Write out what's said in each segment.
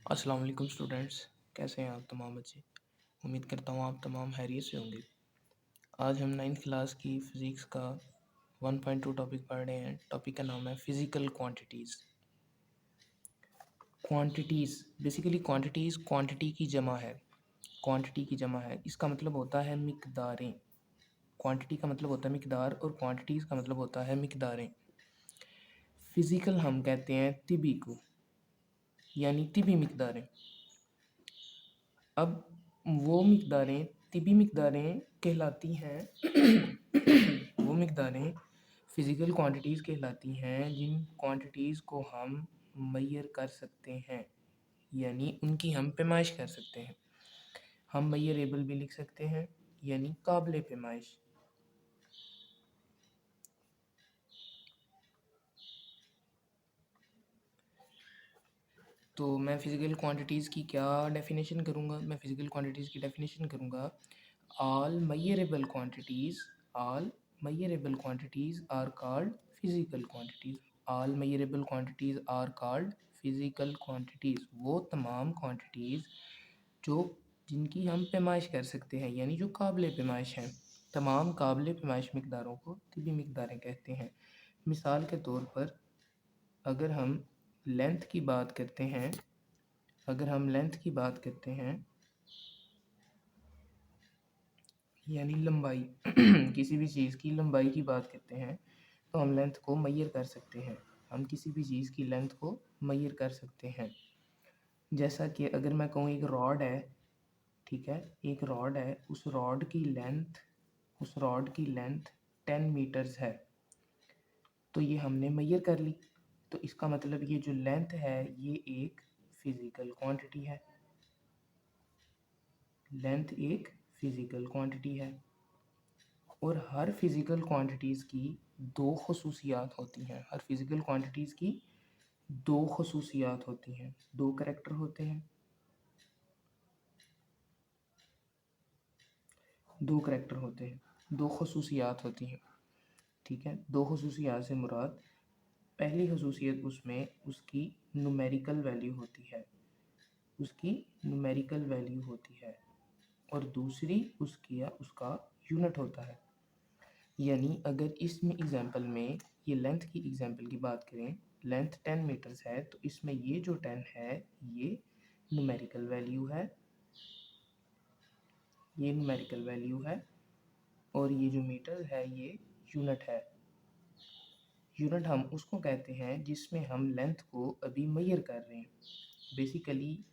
अस्सलाम वालेकुम स्टूडेंट्स। कैसे हैं आप तमाम बच्चे। उम्मीद करता हूँ आप तमाम खैरियत से होंगे। आज हम 9th क्लास की फ़िज़िक्स का 1.2 टॉपिक पढ़ रहे हैं। टॉपिक का नाम है physical quantities. Quantities basically quantity की जमा है। क्वांटिटी की जमा है, इसका मतलब होता है मिक़दारें। क्वांटिटी का मतलब होता है मिक़दार और क्वांटिटीज़ का मतलब होता है मिक़दारें। फ़िज़िकल हम कहते हैं तिबी को, यानी तिबी मिक़दारें। अब वो मिक़दारें तिबी मिक़दारें कहलाती हैं वो मिक़दारें फ़िज़िकल क्वांटिटीज़ कहलाती हैं जिन क्वांटिटीज़ को हम मेज़र कर सकते हैं, यानी उनकी हम पैमाइश कर सकते हैं। हम मेज़रेबल भी लिख सकते हैं, यानी काबिल पैमाइश। तो मैं फ़िज़िकल क्वांटिटीज़ की क्या डेफिनेशन करूँगा? मैं फ़िज़िकल क्वांटिटीज़ की डेफिनेशन करूँगा, all measurable quantities are called physical quantities. All measurable quantities are called physical quantities. वो तमाम क्वांटिटीज़ जिनकी हम पैमाइश कर सकते हैं, यानी जो काबिल पैमाइश हैं, तमाम काबिल पैमाइश मिक़दारों को तिबी मिक़दारें कहते हैं। मिसाल के तौर पर अगर हम लेंथ की बात करते हैं यानी लंबाई किसी भी चीज़ की लंबाई की बात करते हैं तो हम लेंथ को मेज़र कर सकते हैं। हम किसी भी चीज़ की लेंथ को मेज़र कर सकते हैं। जैसा कि अगर मैं कहूँ एक रॉड है, ठीक है, एक रॉड है, उस रॉड की लेंथ 10 मीटर्स है, तो ये हमने मेज़र कर ली। तो इसका मतलब ये जो लेंथ है ये एक फ़िज़िकल क्वांटिटी है। लेंथ एक फ़िज़िकल क्वांटिटी है और हर फ़िज़िकल क्वांटिटीज़ की दो खसूसियात होती हैं। हर फ़िज़िकल क्वांटिटीज़ की दो खसूसियात होती हैं, दो करैक्टर होते हैं, दो खसूसियात होती हैं। ठीक है, दो खसूसियात से मुराद, पहली खसूसियत उसमें उसकी न्यूमेरिकल वैल्यू होती है और दूसरी उसका यूनिट होता है। यानी अगर इसमें एग्जांपल में ये लेंथ की एग्जांपल की बात करें, लेंथ 10 मीटर्स है, तो इसमें ये जो 10 है ये न्यूमेरिकल वैल्यू है और ये जो मीटर है ये यूनिट है। यूनिट हम उसको कहते हैं जिसमें हम लेंथ को अभी मेज़र कर रहे हैं। बेसिकली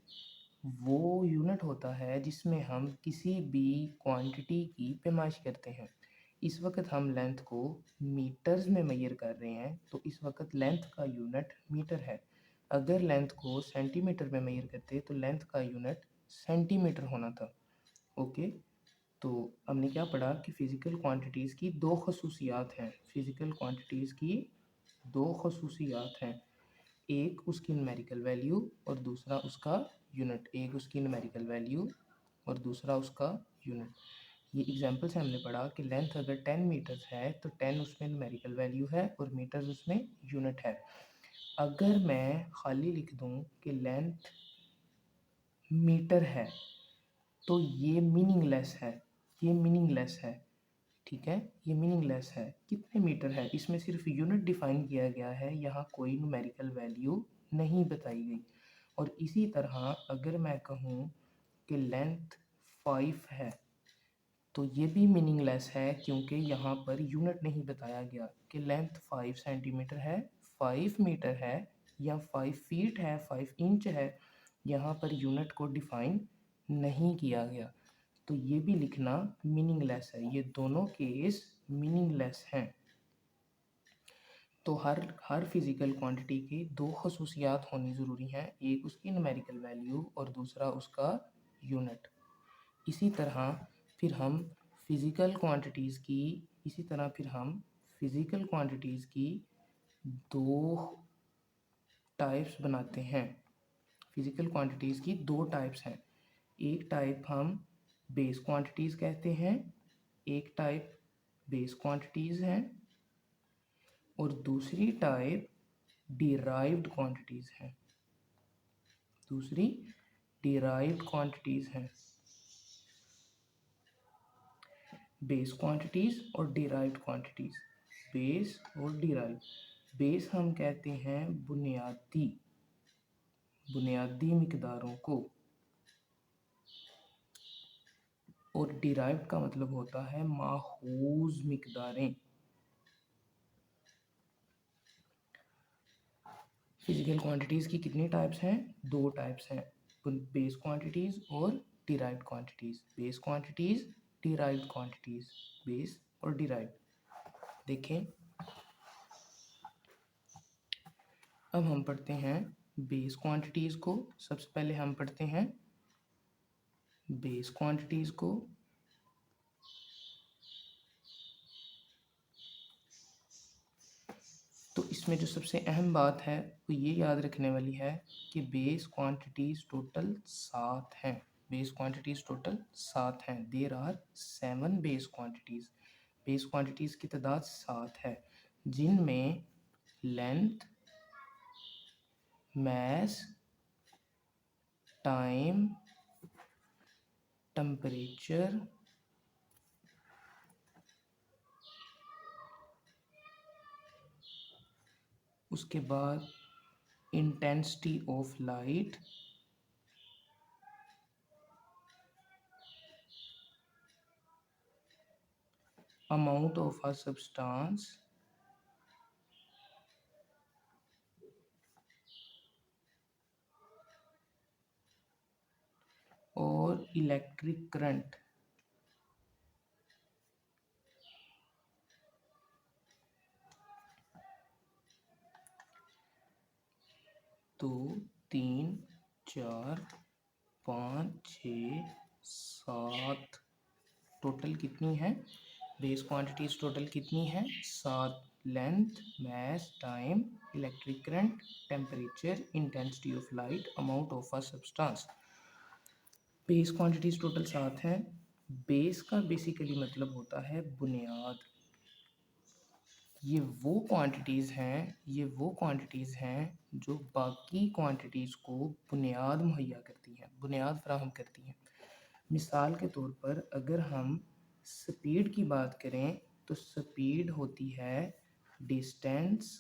वो यूनिट होता है जिसमें हम किसी भी क्वांटिटी की पैमाइश करते हैं। इस वक्त हम लेंथ को मीटर्स में मेज़र कर रहे हैं, तो इस वक्त लेंथ का यूनिट मीटर है। अगर लेंथ को सेंटीमीटर में मेज़र करते तो लेंथ का यूनिट सेंटीमीटर होना था। ओके, तो हमने क्या पढ़ा कि फ़िज़िकल क्वांटिटीज़ की दो खसूसियात हैं। एक उसकी न्यूमेरिकल वैल्यू और दूसरा उसका यूनिट। ये एग्जांपल से हमने पढ़ा कि लेंथ अगर 10 मीटर्स है तो 10 उसमें न्यूमेरिकल वैल्यू है और मीटर्स उसमें यूनिट है। अगर मैं खाली लिख दूं कि लेंथ मीटर है तो ये मीनिंगलेस है। ठीक है, ये मीनिंगलेस है। कितने मीटर है, इसमें सिर्फ यूनिट डिफाइन किया गया है, यहाँ कोई न्यूमेरिकल वैल्यू नहीं बताई गई। और इसी तरह अगर मैं कहूँ कि लेंथ 5 है तो ये भी मीनिंगलेस है, क्योंकि यहाँ पर यूनिट नहीं बताया गया कि लेंथ 5 सेंटीमीटर है, 5 मीटर है या 5 फीट है, 5 इंच है। यहाँ पर यूनिट को डिफाइन नहीं किया गया, तो ये भी लिखना मीनिंगलेस है। ये दोनों केस मीनिंगलेस हैं। तो हर फिज़िकल क्वांटिटी की दो खसूसियात होनी ज़रूरी हैं, एक उसकी न्यूमेरिकल वैल्यू और दूसरा उसका यूनिट। इसी तरह फिर हम फिज़िकल क्वांटिटीज़ की दो टाइप्स बनाते हैं। फिज़िकल क्वांटिटीज़ की दो टाइप्स हैं। एक टाइप हम बेस क्वांटिटीज़ कहते हैं, एक टाइप बेस क्वांटिटीज़ हैं और दूसरी टाइप डिराइव्ड क्वांटिटीज़ हैं। दूसरी डिराइव्ड क्वांटिटीज़ हैं, बेस क्वांटिटीज़ और डिराइव्ड क्वांटिटीज़। बेस और डिराइव्ड, बेस हम कहते हैं बुनियादी मिकदारों को, और डिराइव्ड का मतलब होता है माखूज मिकदारें। फिजिकल क्वांटिटीज़ की कितनी टाइप्स हैं? दो टाइप्स हैं, बेस क्वांटिटीज़ और derived quantities. Base quantities, derived quantities, base और डिराइव्ड। देखें, अब हम पढ़ते हैं बेस क्वांटिटीज़ को। सबसे पहले हम पढ़ते हैं बेस क्वांटिटीज़ को। तो इसमें जो सबसे अहम बात है वो ये याद रखने वाली है कि बेस क्वांटिटीज़ टोटल 7 हैं। बेस क्वांटिटीज़ टोटल 7 हैं। There are 7 base quantities. Base quantities की तादाद 7 है, जिनमें लेंथ, मास, टाइम, टेम्परेचर, उसके बाद intensity of light, amount of a substance, और इलेक्ट्रिक करंट। दो, तीन, चार, 5, 6, 7, टोटल कितनी है बेस क्वांटिटीज? टोटल कितनी है? 7। Length, mass, time, electric current, temperature, intensity of light, amount of a substance. Base quantities total 7 हैं। बेस का बेसिकली मतलब होता है बुनियाद। ये वो क्वांटिटीज़ हैं जो बाकी क्वांटिटीज़ को बुनियाद मुहैया करती हैं, बुनियाद फराहम करती हैं। मिसाल के तौर पर अगर हम स्पीड की बात करें तो स्पीड होती है डिस्टेंस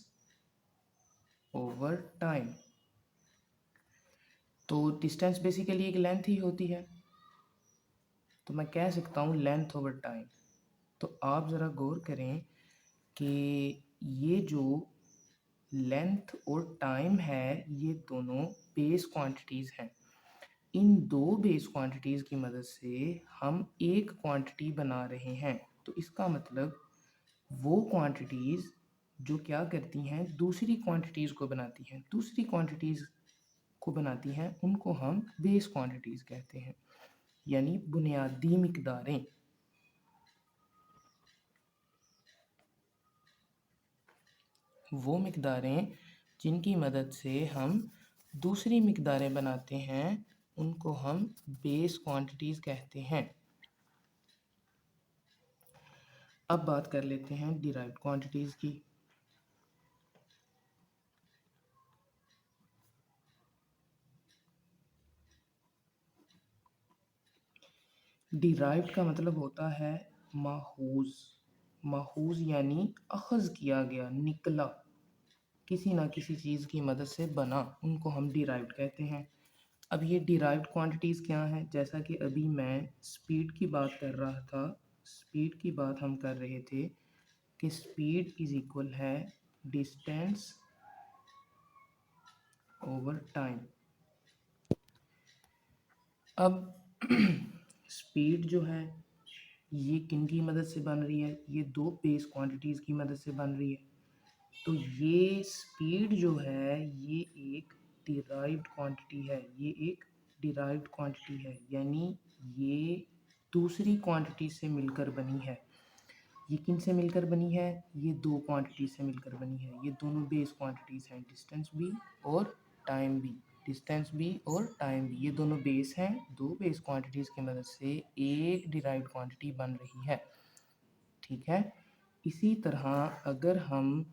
ओवर टाइम। तो डिस्टेंस बेसिकली एक लेंथ ही होती है, तो मैं कह सकता हूँ लेंथ ओवर टाइम। तो आप ज़रा गौर करें कि ये जो लेंथ और टाइम है ये दोनों बेस क्वांटिटीज़ हैं। इन दो बेस क्वांटिटीज़ की मदद से हम एक क्वांटिटी बना रहे हैं। तो इसका मतलब वो क्वांटिटीज़ जो क्या करती हैं, दूसरी क्वांटिटीज़ को बनाती हैं, दूसरी क्वांटिटीज़ को बनाती हैं, उनको हम बेस क्वांटिटीज़ कहते हैं, यानी बुनियादी मिकदारें। वो मिकदारें जिनकी मदद से हम दूसरी मिकदारें बनाते हैं उनको हम बेस क्वांटिटीज़ कहते हैं। अब बात कर लेते हैं डिराइव्ड क्वांटिटीज़ की। डिराइव्ड का मतलब होता है माहूज। माहूज यानी अखज़ किया गया, निकला, किसी ना किसी चीज़ की मदद से बना, उनको हम डिराइव्ड कहते हैं। अब ये डिराइव्ड क्वांटिटीज़ क्या हैं? जैसा कि अभी मैं स्पीड की बात कर रहा था, स्पीड की बात हम कर रहे थे कि स्पीड इज़ इक्वल है डिस्टेंस ओवर टाइम। अब स्पीड जो है ये किन की मदद से बन रही है? ये दो बेस क्वांटिटीज़ की मदद से बन रही है। तो ये स्पीड जो है ये एक डिराइव्ड क्वांटिटी है, ये एक डिराइव्ड क्वांटिटी है, यानी ये दूसरी क्वांटिटी से मिलकर बनी है। ये किन से मिलकर बनी है? ये दो क्वांटिटी से मिलकर बनी है। ये दोनों बेस क्वांटिटीज़ हैं, डिस्टेंस भी और टाइम भी। डिस्टेंस भी और टाइम भी, ये दोनों बेस हैं। दो बेस क्वांटिटीज़ की मदद से एक डिराइव्ड क्वांटिटी बन रही है। ठीक है। इसी तरह अगर हम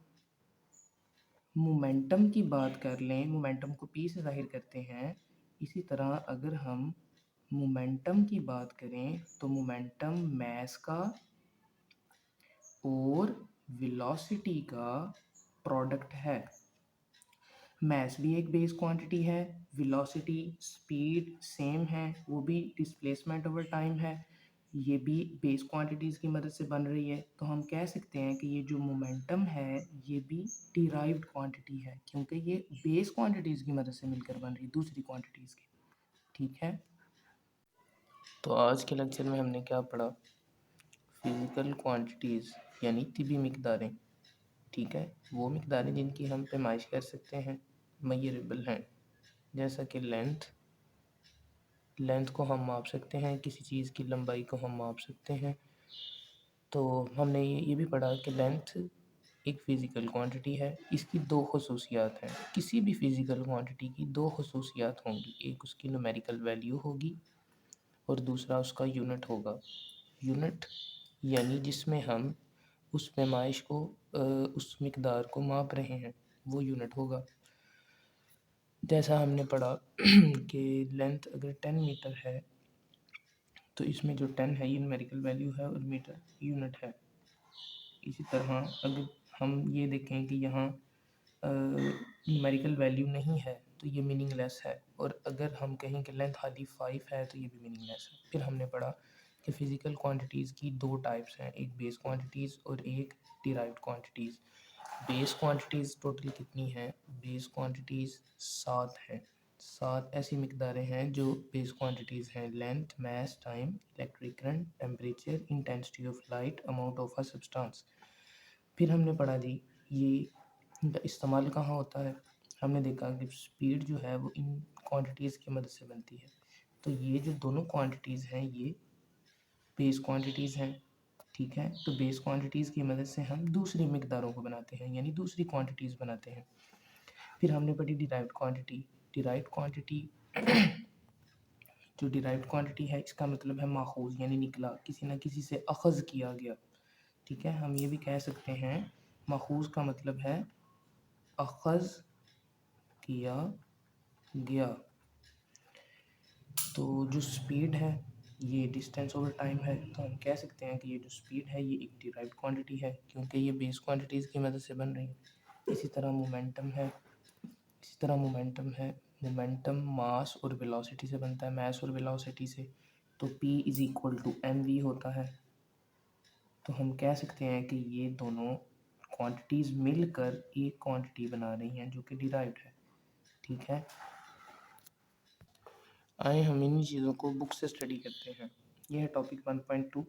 मोमेंटम की बात कर लें, मोमेंटम को पी से ज़ाहिर करते हैं, इसी तरह अगर हम मोमेंटम की बात करें तो मोमेंटम मास का और वेलोसिटी का प्रोडक्ट है। मास भी एक बेस क्वांटिटी है, वेलोसिटी स्पीड सेम है, वो भी डिस्प्लेसमेंट ओवर टाइम है, ये भी बेस क्वांटिटीज़ की मदद से बन रही है। तो हम कह सकते हैं कि ये जो मोमेंटम है ये भी डिराइव्ड क्वांटिटी है, क्योंकि ये बेस क्वांटिटीज़ की मदद से मिलकर बन रही है दूसरी क्वांटिटीज़ की। ठीक है, तो आज के लेक्चर में हमने क्या पढ़ा? फिज़िकल क्वांटिटीज़ यानी तिबी मिकदारें। ठीक है, वो मिकदारें जिनकी हम पैमाइश कर सकते हैं, मेजरेबल हैं, जैसा कि लेंथ को हम माप सकते हैं, किसी चीज़ की लंबाई को हम माप सकते हैं। तो हमने ये भी पढ़ा कि लेंथ एक फ़िज़िकल क्वांटिटी है, इसकी दो खसूसियात हैं। किसी भी फ़िज़िकल क्वांटिटी की दो खसूसियात होंगी, एक उसकी न्यूमेरिकल वैल्यू होगी और दूसरा उसका यूनिट होगा। यूनिट यानी जिसमें हम उस पैमाइश को उस मिकदार को माप रहे हैं, वो यूनिट होगा। जैसा हमने पढ़ा कि लेंथ अगर 10 मीटर है तो इसमें जो 10 है ये न्यूमेरिकल वैल्यू है और मीटर यूनिट है। इसी तरह अगर हम ये देखें कि यहाँ न्यूमेरिकल वैल्यू नहीं है तो ये मीनिंगलेस है, और अगर हम कहें कि लेंथ खाली 5 है तो ये भी मीनिंगलेस है। फिर हमने पढ़ा कि फ़िज़िकल क्वांटिटीज़ की दो टाइप्स हैं, एक बेस क्वांटिटीज़ और एक derived quantities. Base quantities total कितनी हैं? बेस क्वांटिटीज़ 7 हैं। 7 ऐसी मिकदारें हैं जो बेस क्वांटिटीज़ हैं: length, mass, time, electric current, temperature, intensity of light, amount of a substance. फिर हमने पढ़ा जी ये इनका इस्तेमाल कहाँ होता है। हमने देखा कि स्पीड जो है वो इन क्वांटिटीज़ की मदद से बनती है। तो ये जो दोनों क्वांटिटीज़ हैं ये बेस क्वांटिटीज़ हैं। ठीक है, तो बेस क्वांटिटीज़ की मदद से हम दूसरी मिकदारों को बनाते हैं, यानी दूसरी क्वांटिटीज़ बनाते हैं। फिर हमने पढ़ी डिराइव्ड क्वांटिटी। डिराइव्ड क्वांटिटी जो डिराइव्ड क्वांटिटी है इसका मतलब है माखूज़, यानी निकला, किसी न किसी से अखज़ किया गया। ठीक है, हम ये भी कह सकते हैं माखूज़ का मतलब है अखज़ किया गया। तो जो स्पीड है ये डिस्टेंस ओवर टाइम है, तो हम कह सकते हैं कि ये जो स्पीड है ये एक डिराइव्ड क्वांटिटी है, क्योंकि ये बेस क्वांटिटीज़ की मदद से बन रही है। इसी तरह मोमेंटम मास और वेलोसिटी से बनता है, मास और वेलोसिटी से। तो P is equal to mv होता है। तो हम कह सकते हैं कि ये दोनों क्वांटिटीज़ मिलकर एक क्वांटिटी बना रही हैं जो कि डिराइव्ड है। ठीक है, आए हम इन चीज़ों को बुक से स्टडी करते हैं। यह है टॉपिक 1.2।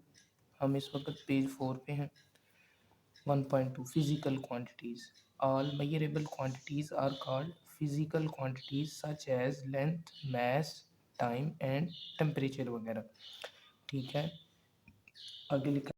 हम इस वक्त पेज 4 पे हैं। 1.2 physical quantities. All measurable quantities are called physical quantities such as length, mass, time and temperature वगैरह। ठीक है, आगे लिखा